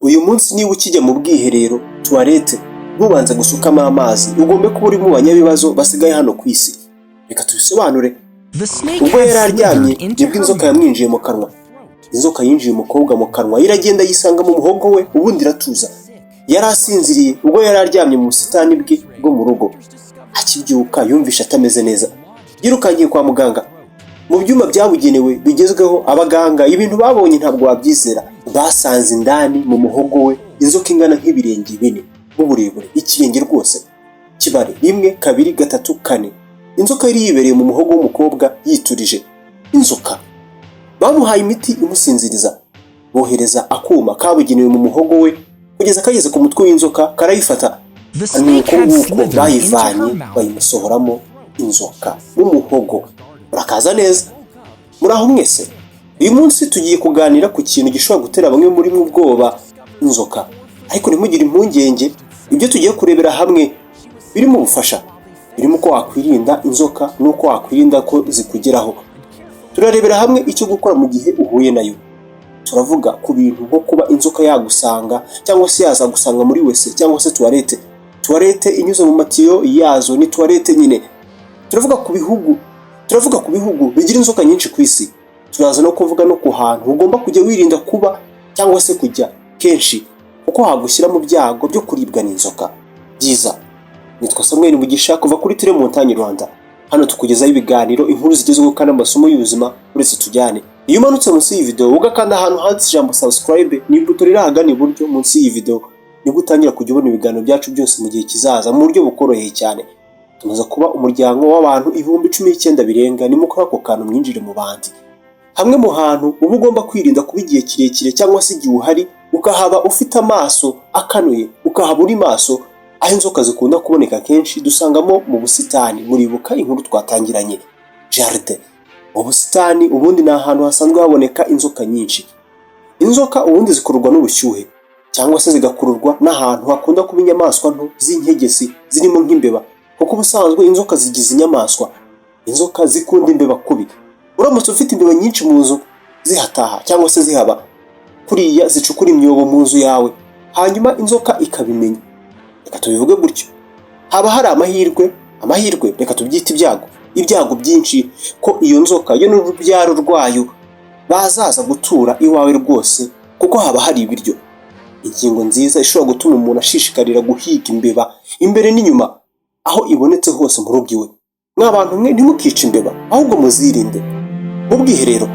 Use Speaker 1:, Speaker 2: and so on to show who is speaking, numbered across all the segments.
Speaker 1: Uyu munsi niba ukijya mu bwiherero toilette ntubanze gusukamo amazi, ugombe kuba uri mu banyabibazo basigaye hano ku isi. Reka tubisobanure. Ubwo yari aryamye nibwo inzoka yamwinjiye mu kanwa. Inzoka yinjiye umukobwa mu kanwa, iragenda yisanga mu muhogo we, ubundi iratuza. Yari asinziriye ubwo yari aryamye mu busitani bwe bwo mu rugo. Akibyuka yumvisha atameze neza, yirukangiye kwa muganga. Mu byuma byabugenewe bigezweho, abaganga ibintu babonye ntabwo wabyizera. Basanze indani mu muhogo we inzoka ingana nk'ibirenge 4 n'uburebure, ikirenge rwose kibare 1 2 3 4. Inzoka yari yibereye mu muhogo w'umukobwa yiturije. Inzoka bamuhaye imiti imusinziriza, bohereza akuma kabugenewe mu muhogo we kugeza kageze ku mutwe w'inzoka, karayifata. Nuko bayivanye bayimusohoramo inzoka mu muhogo. Urakaza neza, muraho mwese. Uyu munsi tugiye kuganira ku kintu gishobora gutera bamwe muri mwe ubwoba, inzoka. Ariko ntimugire impungenge, ibyo tugiye kurebera hamwe birimo ubufasha, birimo ko wakwirinda inzoka nuko wakwirinda ko zikugeraho. Turarebera hamwe icyo gukora mu gihe uhuye nayo. Turavuga ku bintu nko kuba inzoka yagusanga cyangwa se yaza gusanga muri wese cyangwa se toilette. Toilette inyuze mu matiyo yazo ni toilette nyine. Turavuga ku bihugu bigira inzoka nyinshi ku isi. Turaza no kuvuga no ku hantu ugomba kujya wirinda kuba cyangwa se kujya kenshi, kuko hagushyira mu byago byo kuribwa n'inzoka. Byiza, nitwa Samuel Mugisha kuva kuri Tire Montagne Rwanda. Hano tukugezaho ibiganiro, inkuru zigezweho kandi amasomo y'ubuzima uretse tujyane. Iyo umanutse munsi y'iyi video ugakanda ahantu handitse ijambo subscribe, ni ibuto riri ahagana iburyo munsi y'iyi video, nibwo utangira kujya ubona ibiganiro byacu byose mu gihe kizaza mu buryo bukoroheye cyane. Tumaze kuba umuryango w'abantu 19,000 birenga, nimukora ako kantu mwinjire mu bandi. Hamwe mu hantu uba ugomba kwirinda kuba igihe kirekire cyangwa se igihe uhari ukahaba ufite amaso akanuye, ukahaba uri maso, aho inzoka zikunda kuboneka kenshi dusangamo mu busitani. Muribuka inkuru twatangiranye, jardin. Mu busitani ubundi ni ahantu hasanzwe haboneka inzoka nyinshi. Inzoka ubundi zikururwa n'ubushyuhe cyangwa se zigakururwa n'ahantu hakunda kuba inyamaswa nto z'inkegesi zirimo nk'imbeba, kuko ubusanzwe inzoka zigize inyamaswa. Inzoka zikunda imbeba kubi. Uramutse ufite imbeba nyinshi mu nzu zihataha cyangwa se zihaba, kuriya zicukura imyobo mu nzu yawe, hanyuma inzoka ikabimenya. Reka tubivuge gutyo, haba hari amahirwe reka tubyite ibyago byinshi ko iyo nzoka yo n'urubyaro rwayo bazaza gutura iwawe rwose, kuko haba hari ibiryo. Ingingo nziza ishobora gutuma umuntu ashishikarira guhiga imbeba imbere n'inyuma, aho ibonetse hose mu rugo iwe. Mw'abantu mwe ntimukice imbeba, ahubwo muzirinde. Mu bwiherero,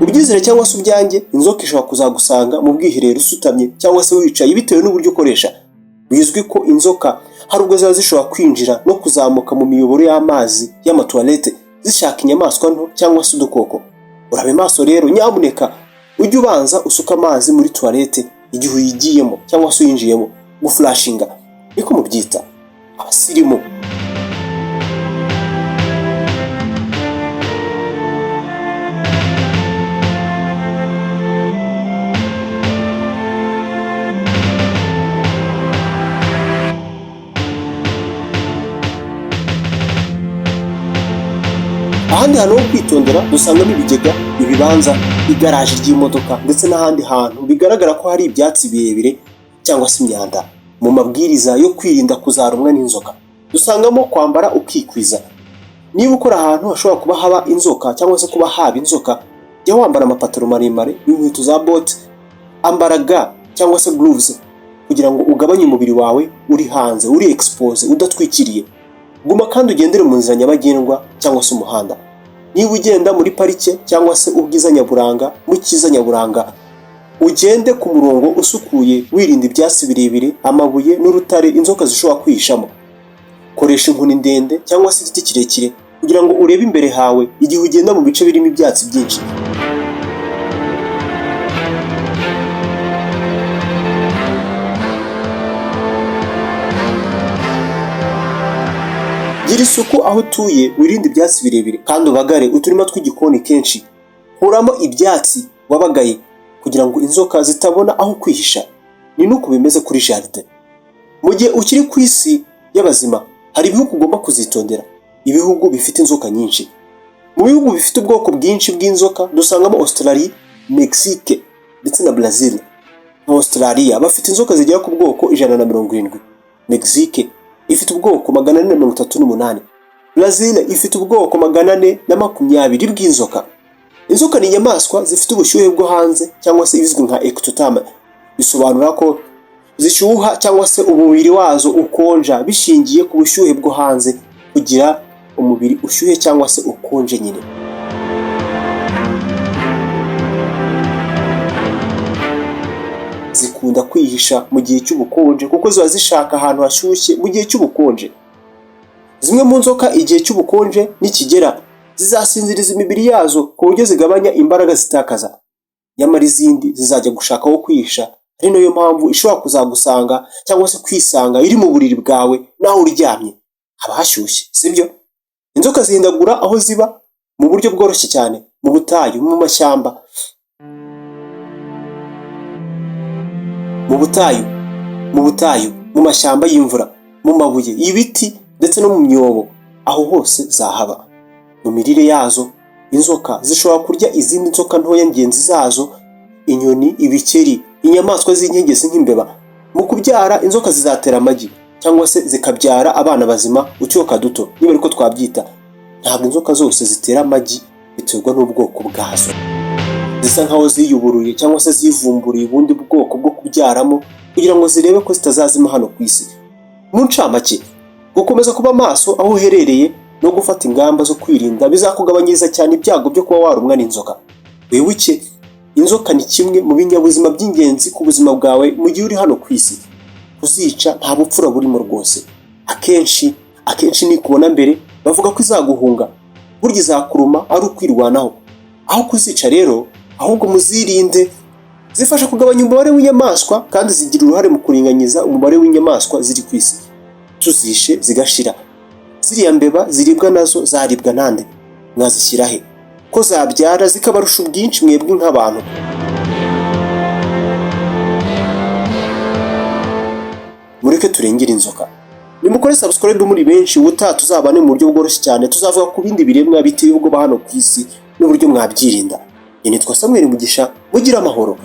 Speaker 1: ubyizere cyangwa se ubyange, inzoka ishobora kuzagusanga mu bwiherero usutamye cyangwa se wicaye bitewe n'uburyo ukoresha. Bizwi ko inzoka hari ubwo ziba zishobora kwinjira no kuzamuka mu miyoboro y'amazi y'amatoilette zishaka inyamaswa nto cyangwa se udukoko. Urabe maso rero, nyamuneka ujye ubanza usuka amazi muri toilette igihe uyigiyemo cyangwa se uyinjiyemo. Guflashinga niko mubyita abasirimu. Ahandi hantu ho kwitondera dusangamo ibigega, ibibanza, igaraje ry'imodoka ndetse n'ahandi hantu bigaragara ko hari ibyatsi birebire cyangwa se imyanda. Mu mabwiriza yo kwirinda kuzarumwa n'inzoka dusangamo kwambara ukikwiza. Niba ukora ahantu hashobora kuba haba inzoka cyangwa se kuba haba inzoka, jya wambara amapataro maremare, inkweto za bote, ambara ga cyangwa se gloves kugira ngo ugabanye umubiri wawe uri hanze, uri expose, udatwikiriye. Guma kandi ugendere mu nzira nyabagendwa cyangwa se umuhanda. Niba ugenda muri parike cyangwa se ubwiza nyaburanga, mu cyiza nyaburanga, ugende ku murongo usukuye, wirinda ibyatsi birebire, amabuye n'urutare inzoka zishobora kwihishamo. Koresha inkoni ndende cyangwa se igiti kirekire kugira ngo urebe imbere hawe igihe ugenda mu bice birimo ibyatsi byinshi. Gira isuku aho utuye, wirinde ibyatsi birebire kandi ubagare uturima tw'igikoni kenshi. Kuramo ibyatsi wabagaye kugira ngo inzoka zitabona aho kwihisha. Ni nuko bimeze kuri jardin. Mu gihe ukiri ku isi y'abazima, hari ibihugu ugomba kuzitondera. Ibihugu bifite inzoka nyinshi. Mu bihugu bifite ubwoko bwinshi bw'inzoka dusangamo Australia, Mexique ndetse na Brazil. Australia bafite inzoka zigera ku bwoko 170. Mexique ifite ubwoko 438. Brazil ifite ubwoko 420 bw'inzoka. Inzoka ni inyamaswa zifite ubushyuhe bwo hanze cyangwa se izwi nka ectotherm. Bisobanura ko zishyuha cyangwa se umubiri wazo ukonja bishingiye ku bushyuhe bwo hanze, kugira umubiri ushyuhe cyangwa se ukonje nyine. Zikunda kwihisha mu gihe cy'ubukonje kuko ziba zishaka ahantu hashyushye mu gihe cy'ubukonje. Zimwe mu nzoka igihe cy'ubukonje nikigera zizasinziriza imibiri yazo ku buryo zigabanya imbaraga zitakaza, nyamara izindi zizajya gushaka aho kwihisha. Ari nayo mpamvu ishobora kuzagusanga cyangwa se kwisanga iri mu buriri bwawe naho uryamye haba hashyushye, sibyo? Inzoka zihindagura aho ziba mu buryo bworoshye cyane, mu butayu, mu mashyamba, mu mashyamba y'imvura, mu mabuye y'ibiti ndetse no mu myobo. Aho hose zahaba. Mu mirire yazo, inzoka zishobora kurya izindi nzoka ntoya ngenzi zazo, inyoni, ibikeri, inyamaswa z'inkegesi nk'imbeba. Mu kubyara, inzoka zizatera amagi cyangwa se zikabyara abana bazima utyoka duto, niba ariko twabyita. Ntabwo inzoka zose zitera amagi, biterwa n'ubwoko bwazo. Zisa nkaho ziyuburuye cyangwa se zivumburiye ubundi bwoko bwo kubyaramo kugira ngo zirebe ko zitazazima hano ku isi. Mu ncamake, gukomeza kuba maso aho uherereye no gufata ingamba zo kwirinda bizakugabanyiriza cyane ibyago byo kuba warumwa n'inzoka. Wibuke, inzoka ni kimwe mu binyabuzima by'ingenzi ku buzima bwawe mu gihe uri hano ku isi. Kuzica nta bupfura burimo rwose. Akenshi nikubona mbere bavuga ko izaguhunga, burya izakuruma ari ukwirwanaho. Aho kuzica rero, ahubwo muzirinde. Zifasha kugabanya umubare w'inyamaswa kandi zigira uruhare mu kuringaniza umubare w'inyamaswa ziri ku isi. Tuzishe zigashira. Ziriya mbeba ziribwa nazo zaribwa nande? Mwazishyira he? Ko zabyara zikabarusha ubwinshi mwebwe nk'abantu. Mureke turengere inzoka. Nimukore subscribe muri benshi, ubutaha tuzabane mu buryo bworoshye cyane. Tuzavuga ku bindi biremwa biteye ubwoba hano ku isi n'uburyo mwabyirinda. Nitwa Samuel Mugisha, mugira amahoro.